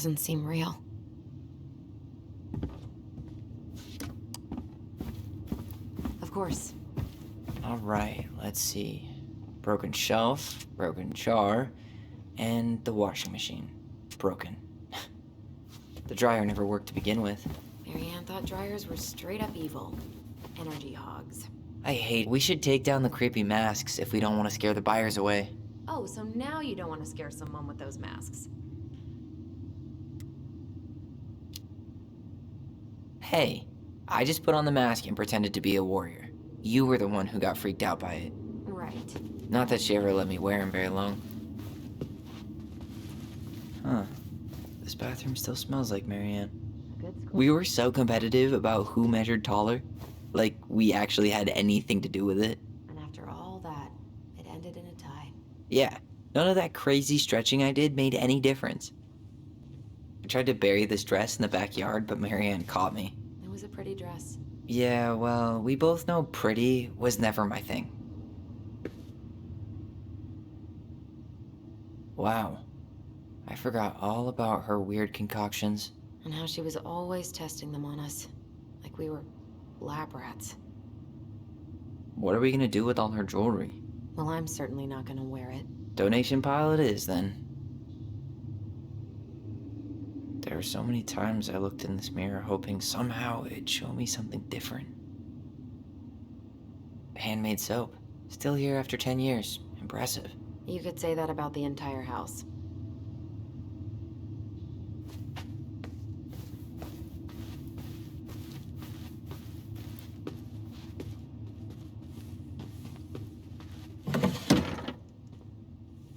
doesn't seem real. Of course. All right, let's see. Broken shelf, broken jar, and the washing machine. Broken. The dryer never worked to begin with. Marianne thought dryers were straight up evil. Energy hogs. I hate. We should take down the creepy masks if we don't want to scare the buyers away. Oh, so now you don't want to scare someone with those masks. Hey, I just put on the mask and pretended to be a warrior. You were the one who got freaked out by it. Right. Not that she ever let me wear him very long. Huh. This bathroom still smells like Marianne. Good school. We were so competitive about who measured taller. Like we actually had anything to do with it. And after all that, it ended in a tie. Yeah, none of that crazy stretching I did made any difference. I tried to bury this dress in the backyard, but Marianne caught me. It was a pretty dress. Yeah, well, we both know pretty was never my thing. Wow. I forgot all about her weird concoctions. And how she was always testing them on us. Like we were lab rats. What are we gonna do with all her jewelry? Well, I'm certainly not gonna wear it. Donation pile it is, then. There were so many times I looked in this mirror hoping somehow it'd show me something different. Handmade soap. Still here after 10 years. Impressive. You could say that about the entire house.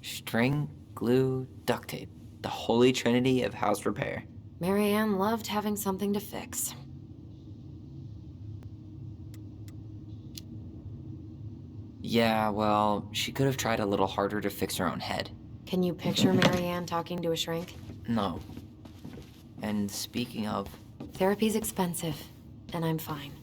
String, glue, duct tape. The holy trinity of house repair. Marianne loved having something to fix. Yeah, well, she could have tried a little harder to fix her own head. Can you picture Marianne talking to a shrink? No. And speaking of... Therapy's expensive, and I'm fine.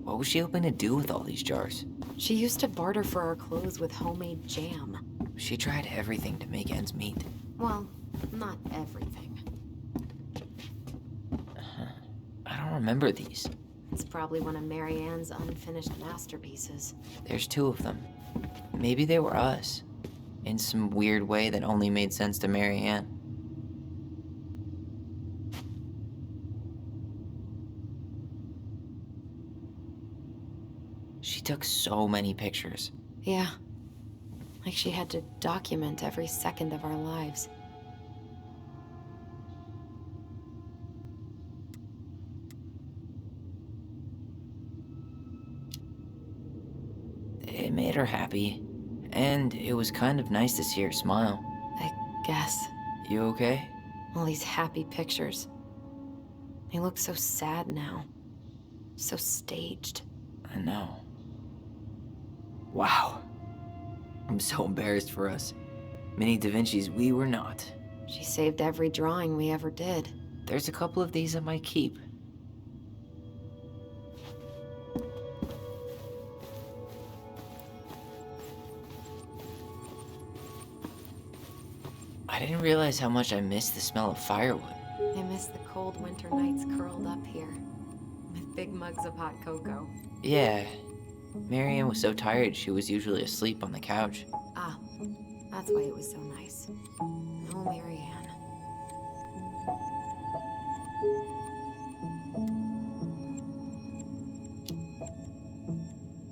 What was she hoping to do with all these jars? She used to barter for our clothes with homemade jam. She tried everything to make ends meet. Well, not everything. I don't remember these. It's probably one of Marianne's unfinished masterpieces. There's 2 of them. Maybe they were us. In some weird way that only made sense to Marianne. She took so many pictures. Yeah. Like she had to document every second of our lives. It made her happy. And it was kind of nice to see her smile. I guess. You okay? All these happy pictures. They look so sad now. So staged. I know. Wow. I'm so embarrassed for us. Mini Da Vinci's we were not. She saved every drawing we ever did. There's a couple of these I might keep. I didn't realize how much I missed the smell of firewood. I miss the cold winter nights curled up here. With big mugs of hot cocoa. Yeah. Marianne was so tired she was usually asleep on the couch. Ah, that's why it was so nice. Oh, Marianne.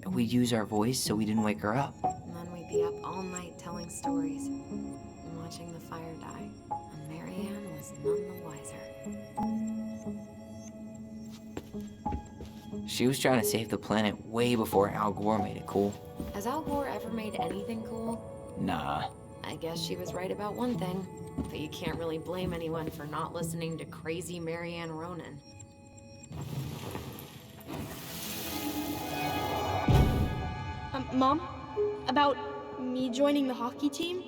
We'd use our voice so we didn't wake her up. And then we'd be up all night telling stories and watching the fire die. And Marianne was none the wiser. She was trying to save the planet way before Al Gore made it cool. Has Al Gore ever made anything cool? Nah. I guess she was right about one thing. But you can't really blame anyone for not listening to crazy Marianne Ronan. Mom? About me joining the hockey team?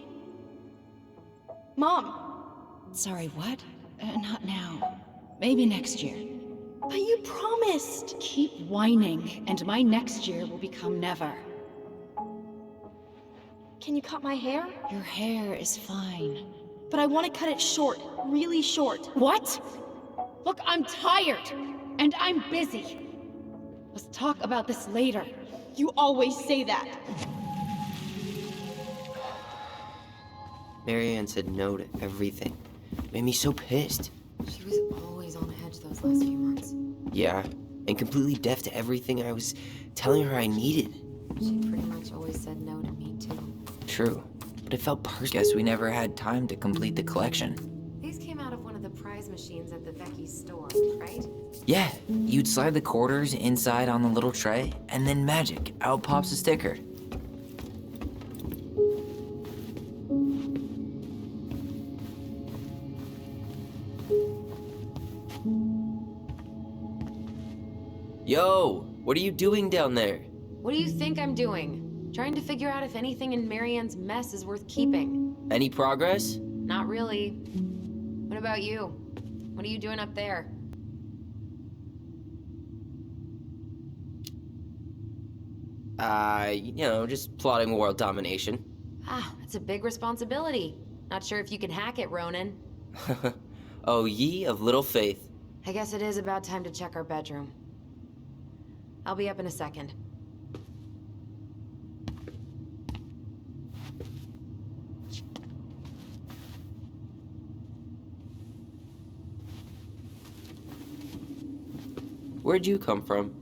Mom! Sorry, what? Not now. Maybe next year. But you promised! Keep whining, and my next year will become never. Can you cut my hair? Your hair is fine. but I want to cut it short, really short. What? Look, I'm tired, and I'm busy. Let's talk about this later. You always say that. Marianne said no to everything. Made me so pissed. She was always on edge those last few months. Yeah, and completely deaf to everything I was telling her I needed. She pretty much always said no to me, too. True, but it felt personal. Guess we never had time to complete the collection. These came out of one of the prize machines at the Becky's store, right? Yeah, you'd slide the quarters inside on the little tray, and then magic, out pops a sticker. Yo, what are you doing down there? What do you think I'm doing? Trying to figure out if anything in Marianne's mess is worth keeping. Any progress? Not really. What about you? What are you doing up there? Just plotting world domination. Ah, that's a big responsibility. Not sure if you can hack it, Ronan. Oh, ye of little faith. I guess it is about time to check our bedroom. I'll be up in a second. Where'd you come from?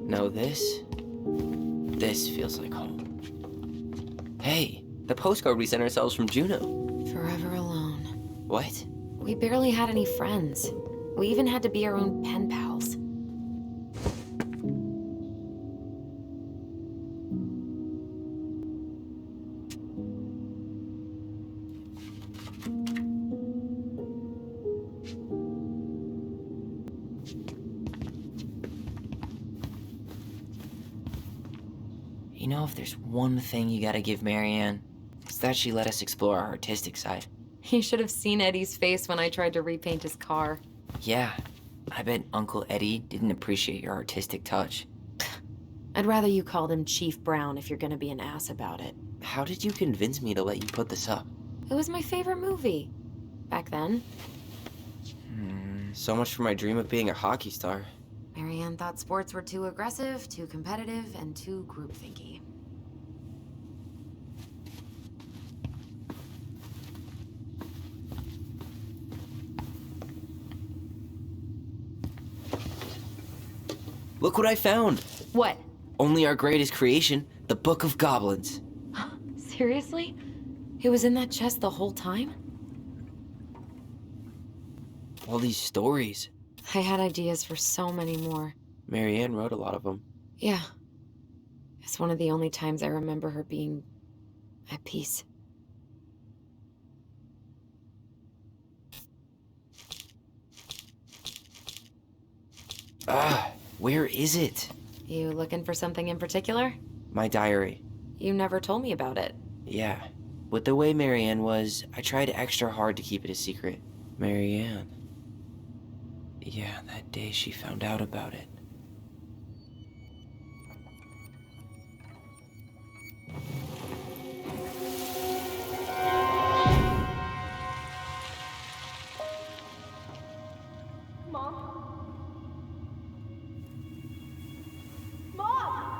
No, this feels like home. Hey, the postcard we sent ourselves from Juneau. Forever alone. What? We barely had any friends. We even had to be our own pen pals. You know, if there's one thing you gotta give Marianne, it's that she let us explore our artistic side. You should have seen Eddie's face when I tried to repaint his car. Yeah, I bet Uncle Eddie didn't appreciate your artistic touch. I'd rather you called him Chief Brown if you're gonna be an ass about it. How did you convince me to let you put this up? It was my favorite movie. Back then. So much for my dream of being a hockey star. Marianne thought sports were too aggressive, too competitive, and too groupthinky. Look what I found! What? Only our greatest creation, the Book of Goblins. Seriously? It was in that chest the whole time? All these stories. I had ideas for so many more. Marianne wrote a lot of them. Yeah. It's one of the only times I remember her being at peace. Where is it? You looking for something in particular? My diary. You never told me about it. Yeah. With the way Marianne was, I tried extra hard to keep it a secret. Marianne. Yeah, that day she found out about it. Mom? Mom!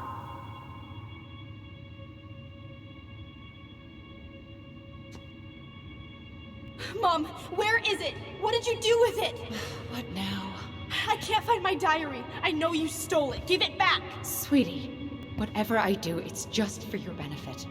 Mom, where is it? What did you do with it? What now? I can't find my diary. I know you stole it. Give it back. Sweetie, whatever I do, it's just for your benefit.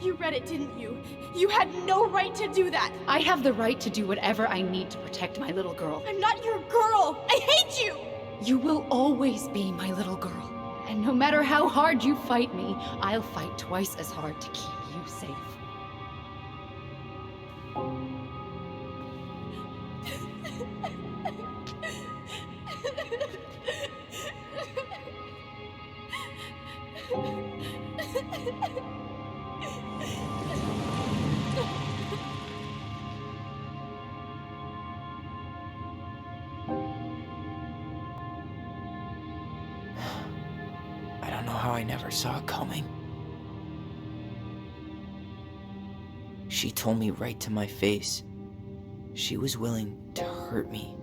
You read it, didn't you? You had no right to do that. I have the right to do whatever I need to protect my little girl. I'm not your girl. I hate you. You will always be my little girl. And no matter how hard you fight me, I'll fight twice as hard to keep you safe. I don't know how I never saw it coming. She told me right to my face. She was willing to hurt me,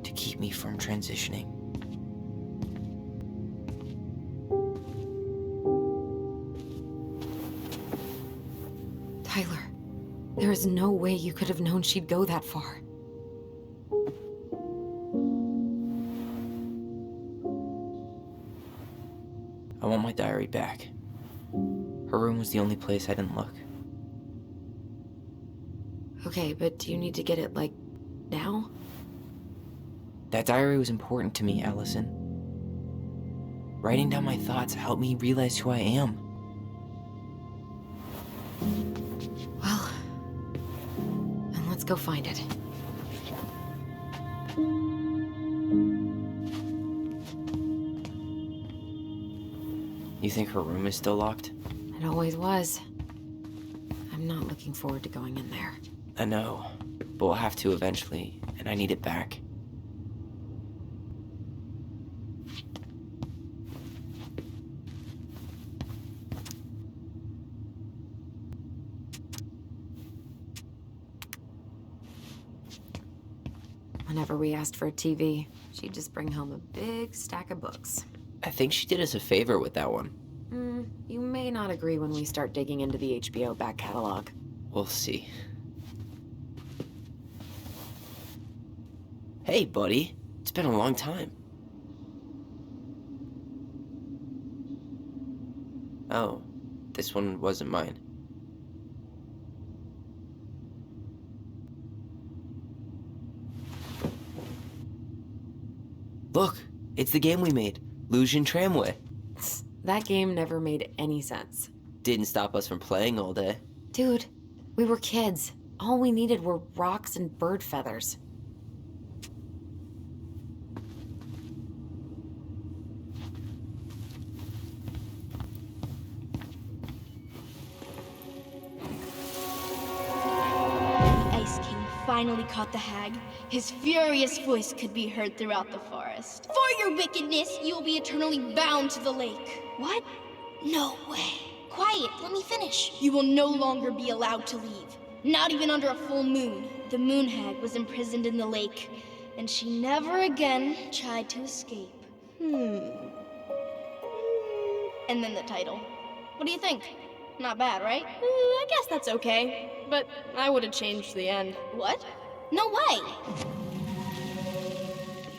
to keep me from transitioning. Tyler, there is no way you could have known she'd go that far. I want my diary back. Her room was the only place I didn't look. Okay, but do you need to get it, like, now? That diary was important to me, Alyson. Writing down my thoughts helped me realize who I am. Well, then let's go find it. You think her room is still locked? It always was. I'm not looking forward to going in there. I know, but we'll have to eventually, and I need it back. Whenever we asked for a TV, she'd just bring home a big stack of books. I think she did us a favor with that one. You may not agree when we start digging into the HBO back catalog. We'll see. Hey, buddy. It's been a long time. Oh, this one wasn't mine. Look, it's the game we made, Lucian Tramway. That game never made any sense. Didn't stop us from playing all day. Dude, we were kids. All we needed were rocks and bird feathers. Ice King finally caught the hag. His furious voice could be heard throughout the forest. For your wickedness, you will be eternally bound to the lake. What? No way. Quiet, let me finish. You will no longer be allowed to leave. Not even under a full moon. The moon hag was imprisoned in the lake, and she never again tried to escape. And then the title. What do you think? Not bad, right? I guess that's okay, but I would have changed the end. What? No way!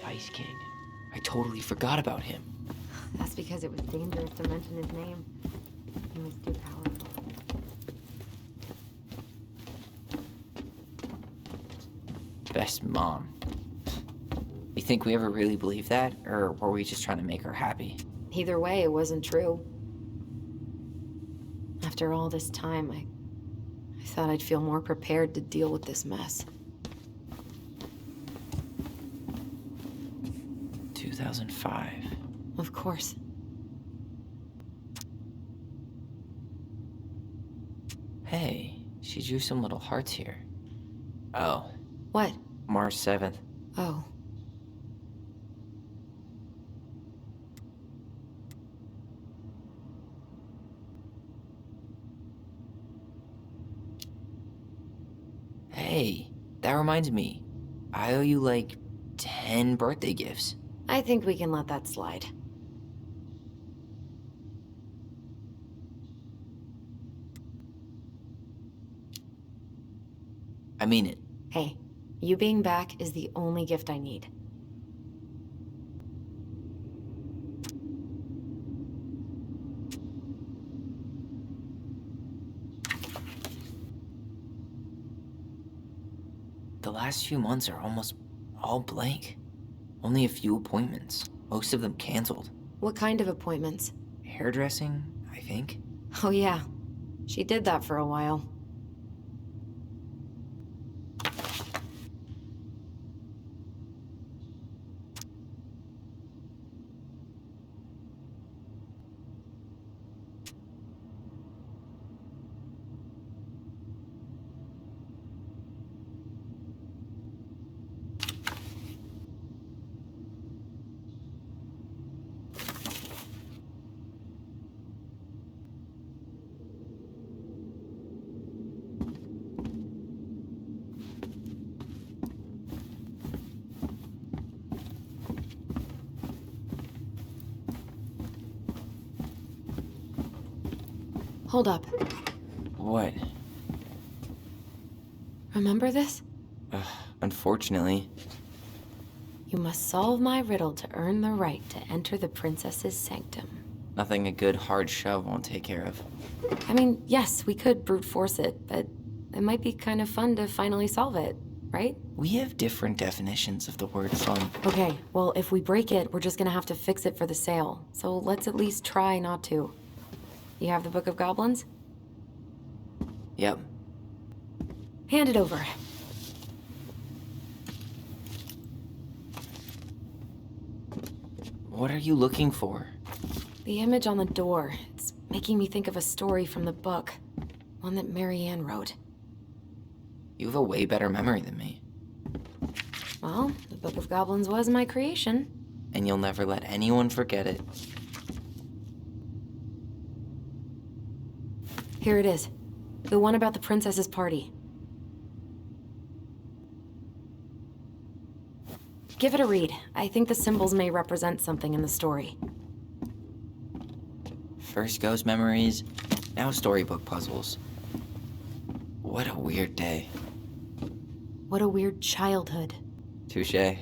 The Ice King. I totally forgot about him. That's because it was dangerous to mention his name. He was too powerful. Best mom. You think we ever really believed that, or were we just trying to make her happy? Either way, it wasn't true. After all this time, I thought I'd feel more prepared to deal with this mess. 2005. Of course. Hey, she drew some little hearts here. Oh, What? March 7th. Oh. Hey, that reminds me. I owe you like 10 birthday gifts. I think we can let that slide. I mean it. Hey, you being back is the only gift I need. The last few months are almost all blank. Only a few appointments, most of them canceled. What kind of appointments? Hairdressing, I think. Oh yeah, she did that for a while. Hold up. What? Remember this? Unfortunately. You must solve my riddle to earn the right to enter the princess's sanctum. Nothing a good hard shove won't take care of. I mean, yes, we could brute force it, but it might be kind of fun to finally solve it, right? We have different definitions of the word fun. Okay, well, if we break it, we're just gonna have to fix it for the sale. So let's at least try not to. You have the Book of Goblins? Yep. Hand it over. What are you looking for? The image on the door. It's making me think of a story from the book. One that Marianne wrote. You have a way better memory than me. Well, the Book of Goblins was my creation. And you'll never let anyone forget it. Here it is. The one about the princess's party. Give it a read. I think the symbols may represent something in the story. First ghost memories, now storybook puzzles. What a weird day. What a weird childhood. Touché.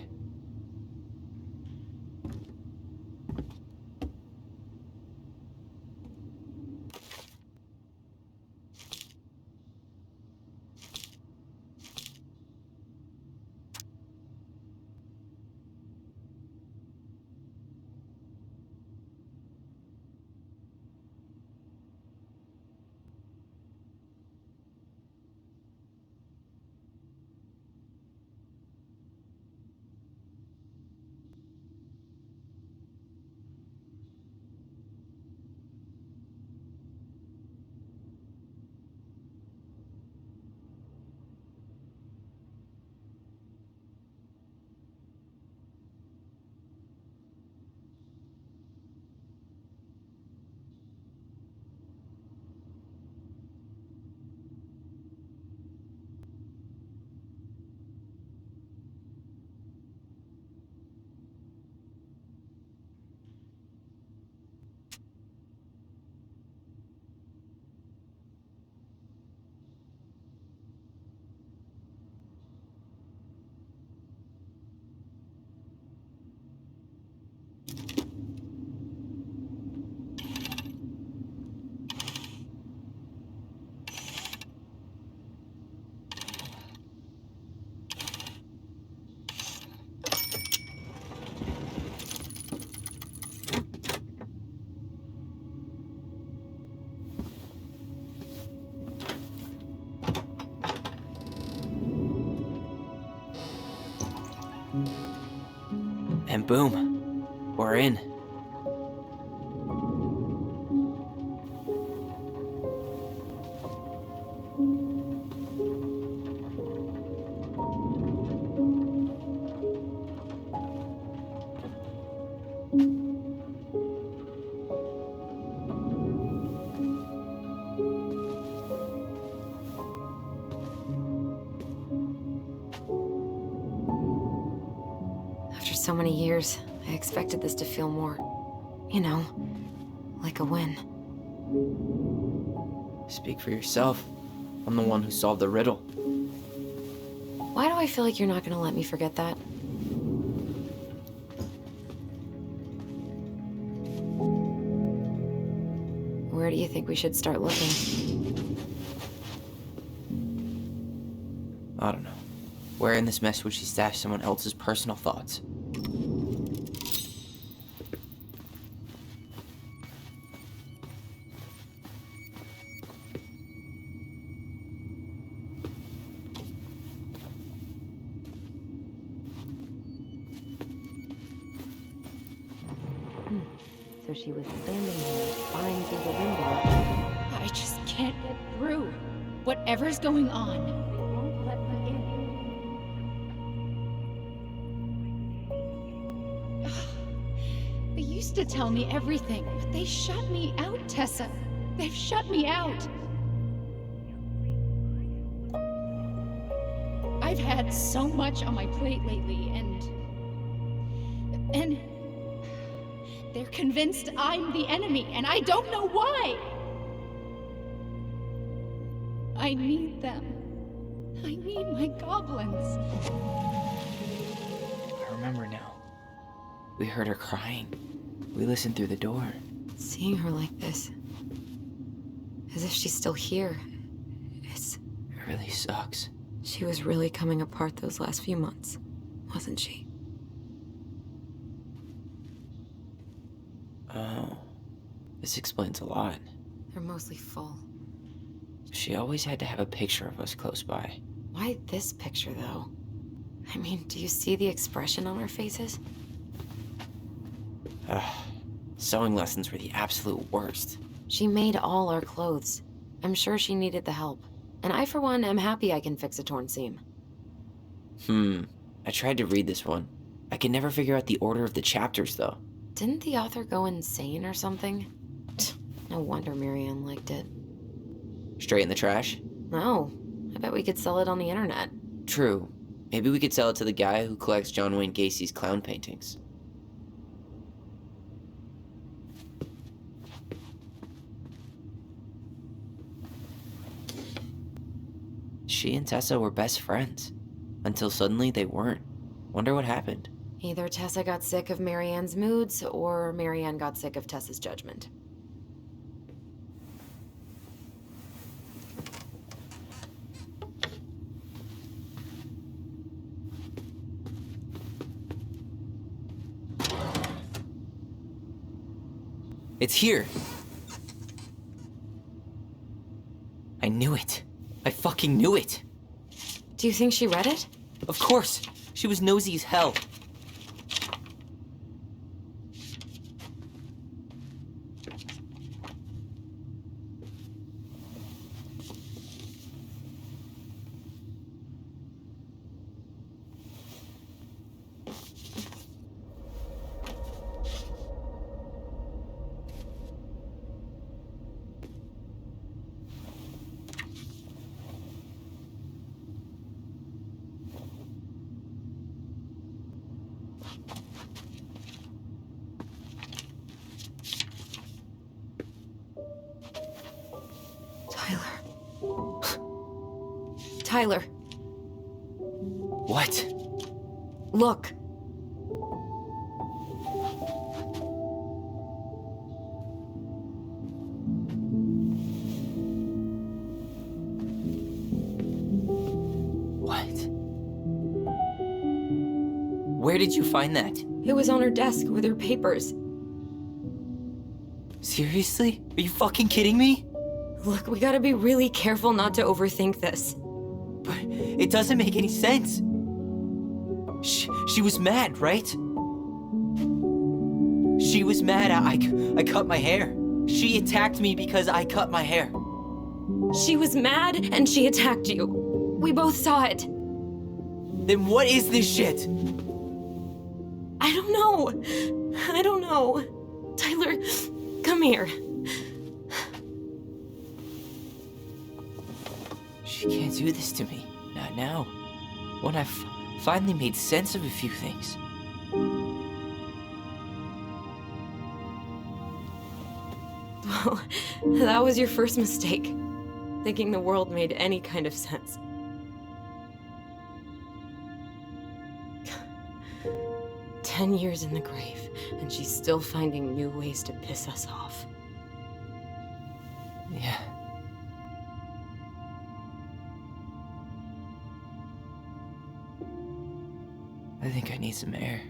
And boom, we're in. After so many years, I expected this to feel more, you know, like a win. Speak for yourself. I'm the one who solved the riddle. Why do I feel like you're not gonna let me forget that? Where do you think we should start looking? I don't know. Where in this mess would she stash someone else's personal thoughts? So she was standing there, spying through the window. I just can't get through. Whatever's going on, they won't let me in. They used to tell me everything, but they shut me out, Tessa. They've shut me out. I've had so much on my plate lately, and they're convinced I'm the enemy, and I don't know why. I need them. I need my goblins. I remember now. We heard her crying. We listened through the door. Seeing her like this, as if she's still here, It really sucks. she was really coming apart those last few months, wasn't she? Oh, this explains a lot. They're mostly full. She always had to have a picture of us close by. Why this picture, though? I mean, do you see the expression on our faces? Sewing lessons were the absolute worst. She made all our clothes. I'm sure she needed the help. And I, for one, am happy I can fix a torn seam. I tried to read this one. I could never figure out the order of the chapters, though. Didn't the author go insane or something? No wonder Marianne liked it. Straight in the trash? No, I bet we could sell it on the internet. True. Maybe we could sell it to the guy who collects John Wayne Gacy's clown paintings. She and Tessa were best friends. Until suddenly they weren't. Wonder what happened. Either Tessa got sick of Marianne's moods, or Marianne got sick of Tessa's judgment. It's here! I knew it. I fucking knew it! Do you think she read it? Of course! She was nosy as hell. Tyler. What? Look. What? Where did you find that? It was on her desk with her papers. Seriously? Are you fucking kidding me? Look, we gotta be really careful not to overthink this. But it doesn't make any sense. She was mad, right? She was mad I cut my hair. She attacked me because I cut my hair. She was mad and she attacked you. We both saw it. Then what is this shit? I don't know. I don't know. Tyler, come here. She can't do this to me. Not now. When I've finally made sense of a few things. Well, that was your first mistake. Thinking the world made any kind of sense. "10 years in the grave, and she's still finding new ways to piss us off." Yeah. I think I need some air.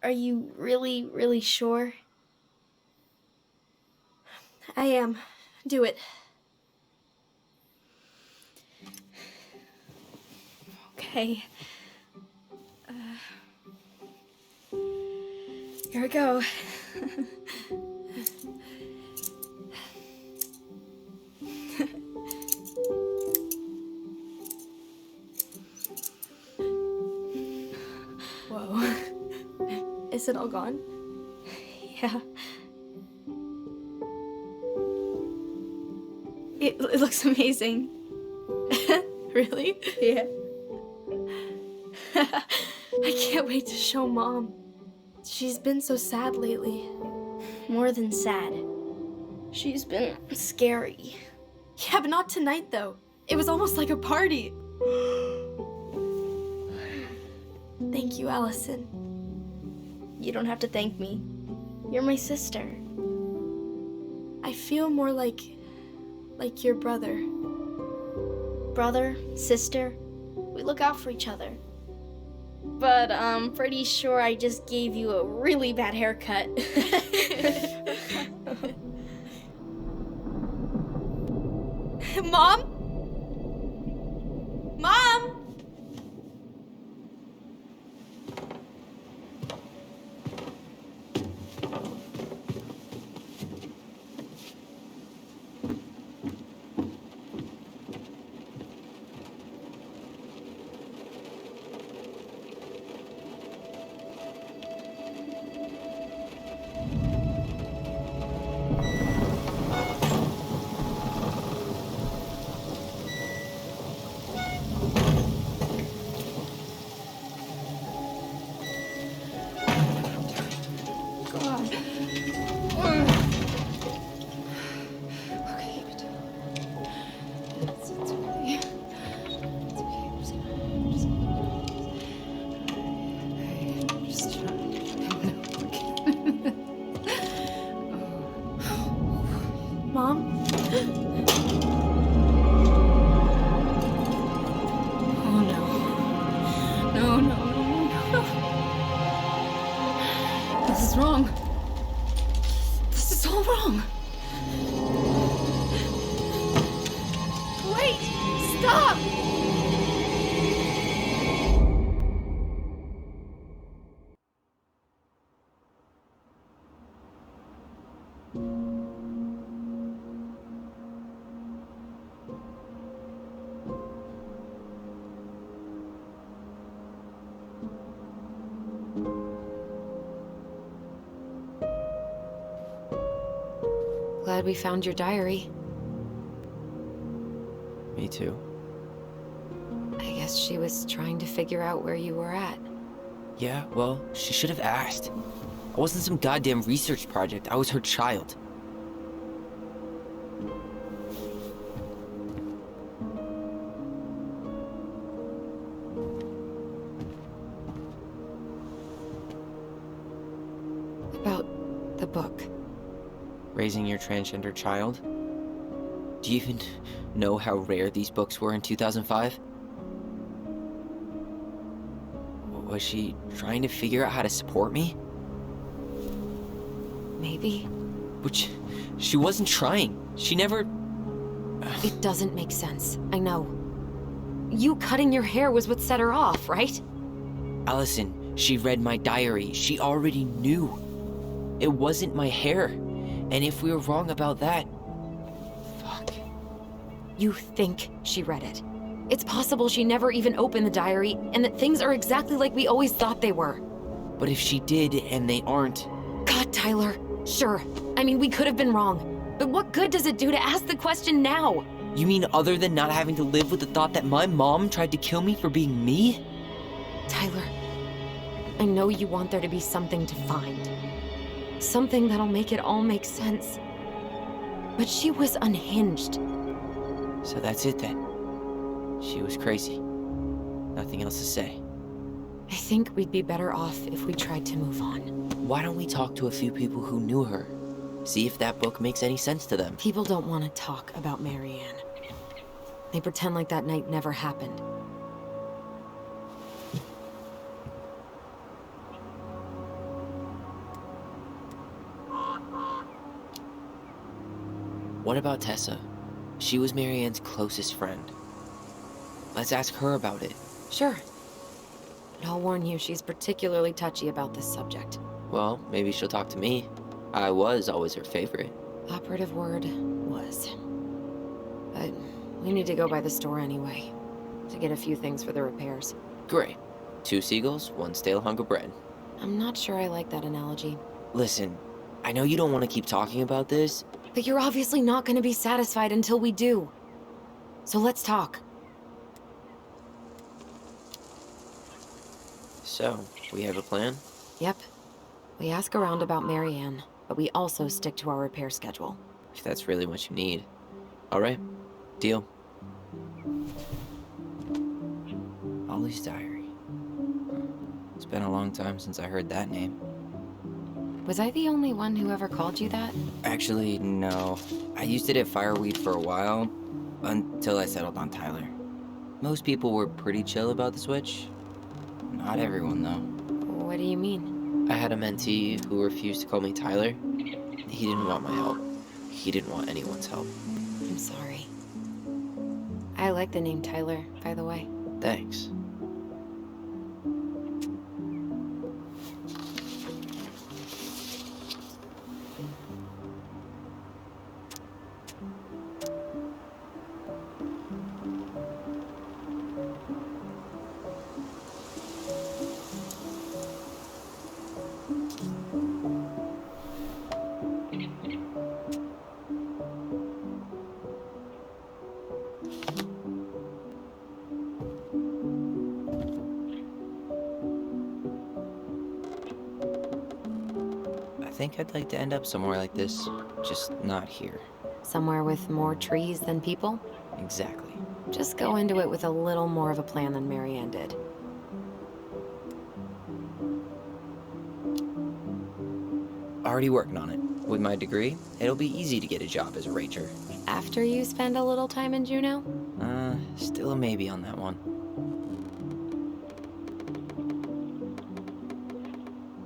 Are you really, really sure? I am. Do it. Okay. Here we go. Whoa. Is it all gone? Yeah. It looks amazing. Really? Yeah. I can't wait to show Mom. She's been so sad lately. More than sad. She's been scary. Yeah, but not tonight, though. It was almost like a party. Thank you, Alyson. You don't have to thank me. You're my sister. I feel more like your brother. Brother, sister, we look out for each other. But I'm pretty sure I just gave you a really bad haircut. Mom? Mom? Mom? Oh no. No, no, no, no. This is wrong. This is all wrong. Wait! Stop! Glad we found your diary. Me too. I guess she was trying to figure out where you were at. Yeah, well, she should have asked. I wasn't some goddamn research project. I was her child. About the book. Raising your transgender child? Do you even know how rare these books were in 2005? Was she trying to figure out how to support me? Maybe. Which, she wasn't trying. She never... It doesn't make sense. I know. You cutting your hair was what set her off, right? Alyson, she read my diary. She already knew. It wasn't my hair. And if we were wrong about that... Fuck. You think she read it. It's possible she never even opened the diary, and that things are exactly like we always thought they were. But if she did, and they aren't... God, Tyler. Sure. I mean, we could have been wrong. But what good does it do to ask the question now? You mean other than not having to live with the thought that my mom tried to kill me for being me? Tyler, I know you want there to be something to find. Something that'll make it all make sense. But she was unhinged. So that's it then. She was crazy. Nothing else to say. I think we'd be better off if we tried to move on. Why don't we talk to a few people who knew her? See if that book makes any sense to them. People don't want to talk about Marianne. They pretend like that night never happened. What about Tessa? She was Marianne's closest friend. Let's ask her about it. Sure. But I'll warn you, she's particularly touchy about this subject. Well, maybe she'll talk to me. I was always her favorite. Operative word was. But we need to go by the store anyway, to get a few things for the repairs. Great. 2 seagulls, 1 stale hunk of bread. I'm not sure I like that analogy. Listen, I know you don't want to keep talking about this. But you're obviously not going to be satisfied until we do. So let's talk. So, we have a plan? Yep. We ask around about Marianne, but we also stick to our repair schedule. If that's really what you need. Alright, deal. Ollie's diary. It's been a long time since I heard that name. Was I the only one who ever called you that? Actually, no. I used it at Fireweed for a while, until I settled on Tyler. Most people were pretty chill about the switch. Not everyone, though. What do you mean? I had a mentee who refused to call me Tyler. He didn't want my help. He didn't want anyone's help. I'm sorry. I like the name Tyler, by the way. Thanks. I think I'd like to end up somewhere like this, just not here. Somewhere with more trees than people? Exactly. Just go into it with a little more of a plan than Marianne did. Already working on it. With my degree, it'll be easy to get a job as a ranger. After you spend a little time in Juneau? Still a maybe on that one.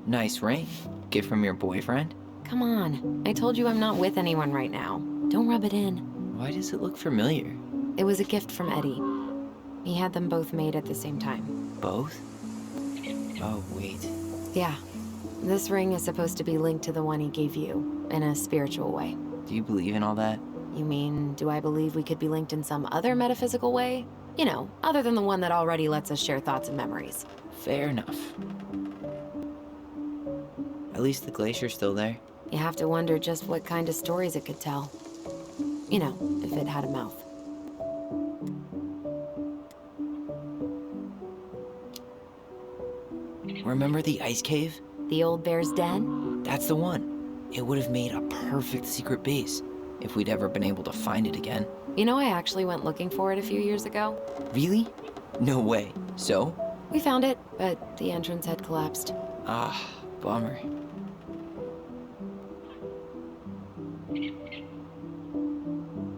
Nice ring. Gift from your boyfriend? Come on. I told you I'm not with anyone right now. Don't rub it in. Why does it look familiar? It was a gift from Eddie. He had them both made at the same time. Both? Oh, wait. Yeah. This ring is supposed to be linked to the one he gave you, in a spiritual way. Do you believe in all that? You mean, do I believe we could be linked in some other metaphysical way? You know, other than the one that already lets us share thoughts and memories. Fair enough. At least the glacier's still there. You have to wonder just what kind of stories it could tell. You know, if it had a mouth. Remember the ice cave? The old bear's den? That's the one. It would have made a perfect secret base, if we'd ever been able to find it again. You know, I actually went looking for it a few years ago. Really? No way. So? We found it, but the entrance had collapsed. Ah, bummer.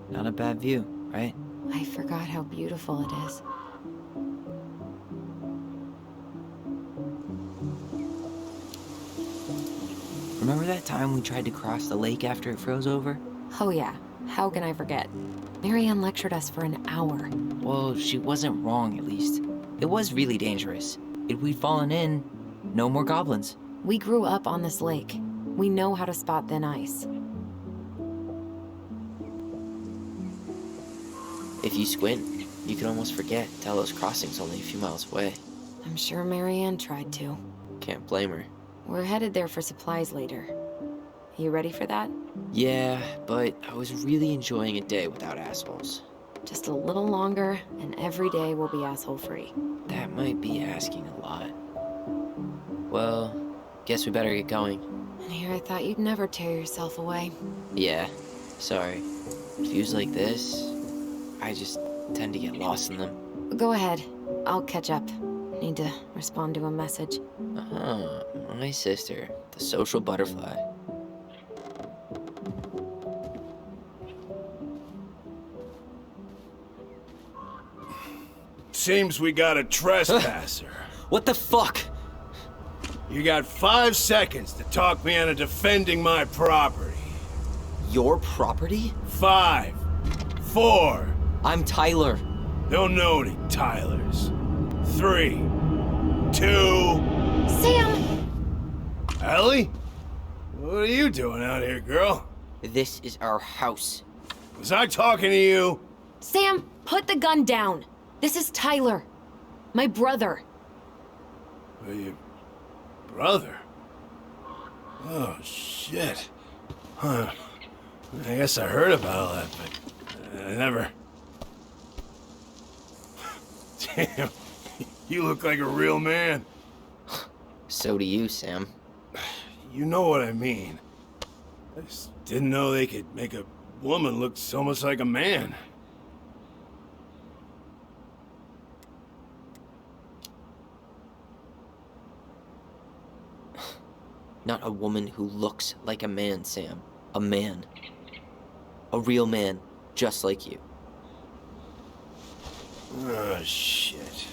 Not a bad view, right? I forgot how beautiful it is. Remember that time we tried to cross the lake after it froze over? Oh yeah, how can I forget? Marianne lectured us for an hour. Well, she wasn't wrong, at least. It was really dangerous. If we'd fallen in, no more goblins. We grew up on this lake. We know how to spot thin ice. If you squint, you can almost forget Telos Crossing's only a few miles away. I'm sure Marianne tried to. Can't blame her. We're headed there for supplies later. You ready for that? Yeah, but I was really enjoying a day without assholes. Just a little longer, and every day will be asshole-free. That might be asking a lot. Well, guess we better get going. And here I thought you'd never tear yourself away. Yeah, sorry. Views like this, I just tend to get lost in them. Go ahead. I'll catch up. Need to respond to a message. My sister, the social butterfly. Seems we got a trespasser. What the fuck? You got 5 seconds to talk me into defending my property. Your property? 5, 4. I'm Tyler. Don't know any Tylers. 3, 2... Sam! Ellie? What are you doing out here, girl? This is our house. Was I talking to you? Sam, put the gun down. This is Tyler. My brother. Your brother? Oh, shit. Huh. I guess I heard about all that, but I never... Damn, you look like a real man. So do you, Sam. You know what I mean. I just didn't know they could make a woman look so much like a man. Not a woman who looks like a man, Sam. A man. A real man, just like you. Oh, shit.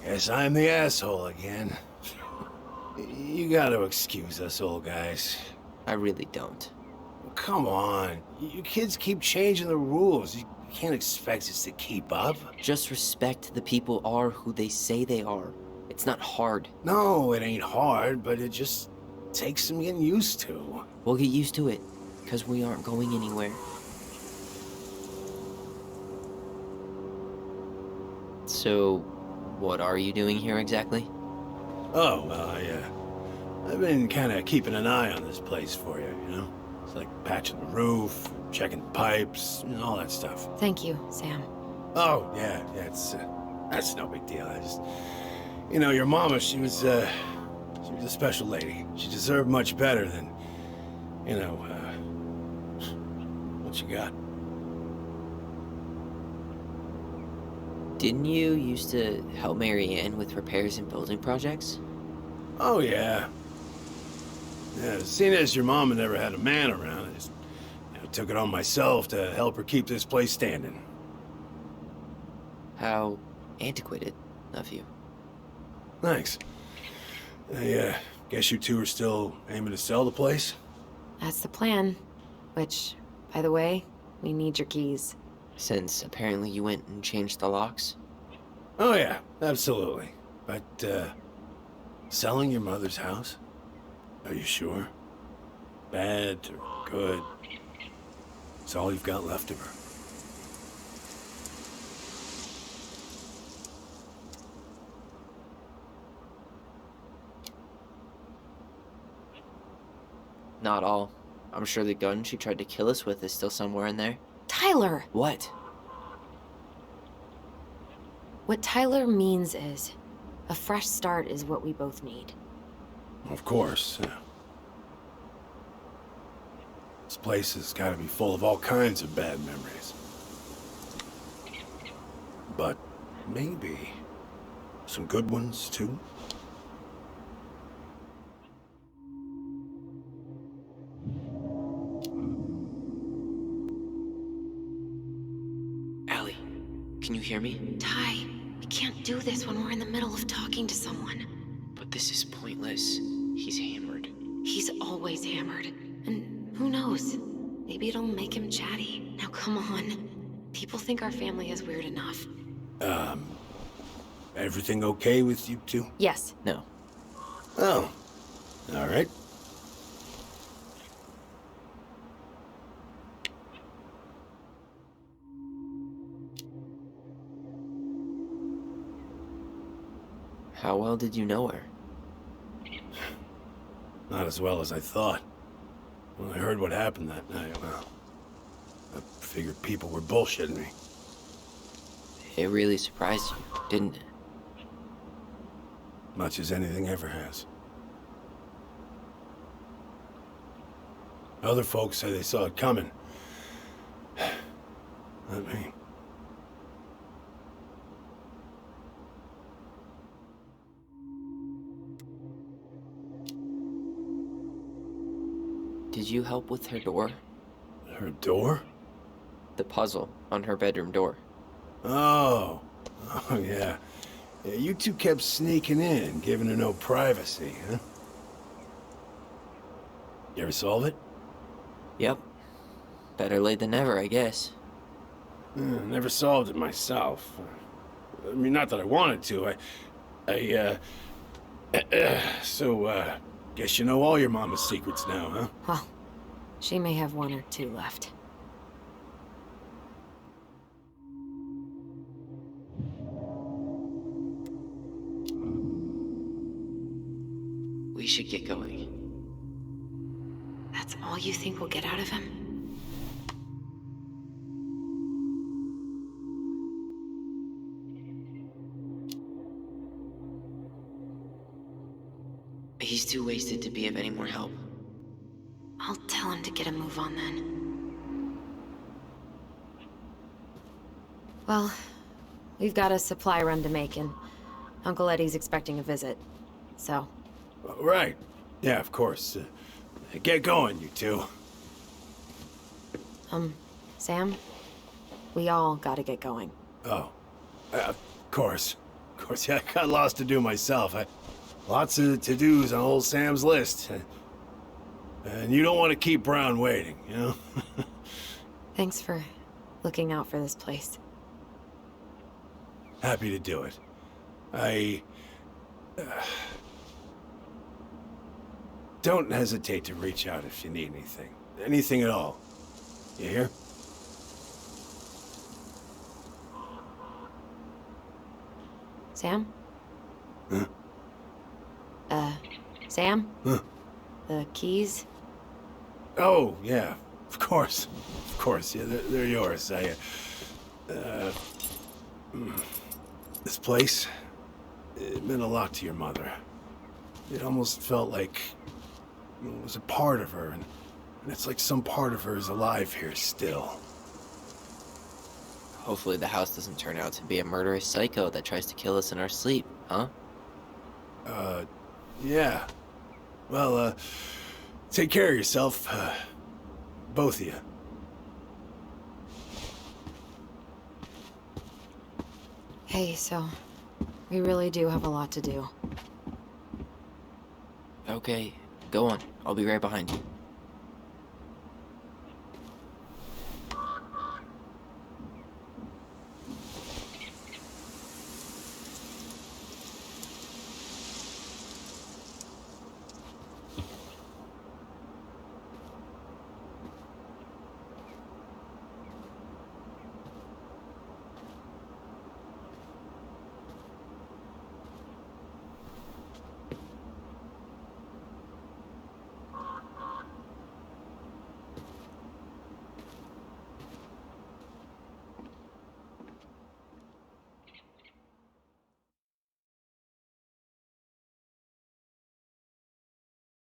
Guess I'm the asshole again. You gotta excuse us old guys. I really don't. Come on. You kids keep changing the rules. You can't expect us to keep up. Just respect the people are who they say they are. It's not hard. No, it ain't hard, but it just takes some getting used to. We'll get used to it, because we aren't going anywhere. So, what are you doing here exactly? Oh, well, I've been kind of keeping an eye on this place for you, you know? It's like patching the roof, checking the pipes, and all that stuff. Thank you, Sam. Oh, yeah, that's no big deal. I just, you know, your mama, she was a special lady. She deserved much better than, you know, what you got. Didn't you used to help Mary Ann with repairs and building projects? Oh, yeah. Yeah, seeing as your mama never had a man around, I just took it on myself to help her keep this place standing. How antiquated of you. Thanks. I guess you two are still aiming to sell the place? That's the plan. Which, by the way, we need your keys. Since apparently you went and changed the locks? Oh, yeah, absolutely. But, selling your mother's house? Are you sure? Bad or good? It's all you've got left of her. Not all. I'm sure the gun she tried to kill us with is still somewhere in there. Tyler! What? What Tyler means is, a fresh start is what we both need. Of course. This place has got to be full of all kinds of bad memories. But maybe some good ones, too? Allie, can you hear me? Ty, we can't do this when we're in the middle of talking to someone. But this is pointless. He's hammered. He's always hammered. And who knows? Maybe it'll make him chatty. Now come on. People think our family is weird enough. Everything okay with you two? Yes. No. Oh, all right. How well did you know her? Not as well as I thought. When I heard what happened that night, well, I figured people were bullshitting me. It really surprised you, didn't it? Much as anything ever has. Other folks say they saw it coming. Not me. Did you help with her door? Her door? The puzzle on her bedroom door. Oh. Oh, yeah. Yeah, you two kept sneaking in, giving her no privacy, huh? You ever solve it? Yep. Better late than never, I guess. Never solved it myself. I mean, not that I wanted to. So, guess you know all your mama's secrets now, huh? Well, she may have one or two left. We should get going. That's all you think we'll get out of him? He's too wasted to be of any more help. I'll tell him to get a move on then. Well, we've got a supply run to make, and Uncle Eddie's expecting a visit. So... Right. Yeah, of course. Get going, you two. Sam? We all gotta get going. Oh. Of course. Of course, yeah, I got lots to do myself. Lots of to-dos on old Sam's list. And you don't want to keep Brown waiting, you know? Thanks for looking out for this place. Happy to do it. Don't hesitate to reach out if you need anything. Anything at all. You hear? Sam? Huh? Sam? Huh? The keys? Oh, yeah. Of course. Of course, yeah, they're yours. This place, it meant a lot to your mother. It almost felt like it was a part of her, and it's like some part of her is alive here still. Hopefully the house doesn't turn out to be a murderous psycho that tries to kill us in our sleep, huh? Yeah. Well, take care of yourself, both of you. Hey, so... we really do have a lot to do. Okay, go on. I'll be right behind you.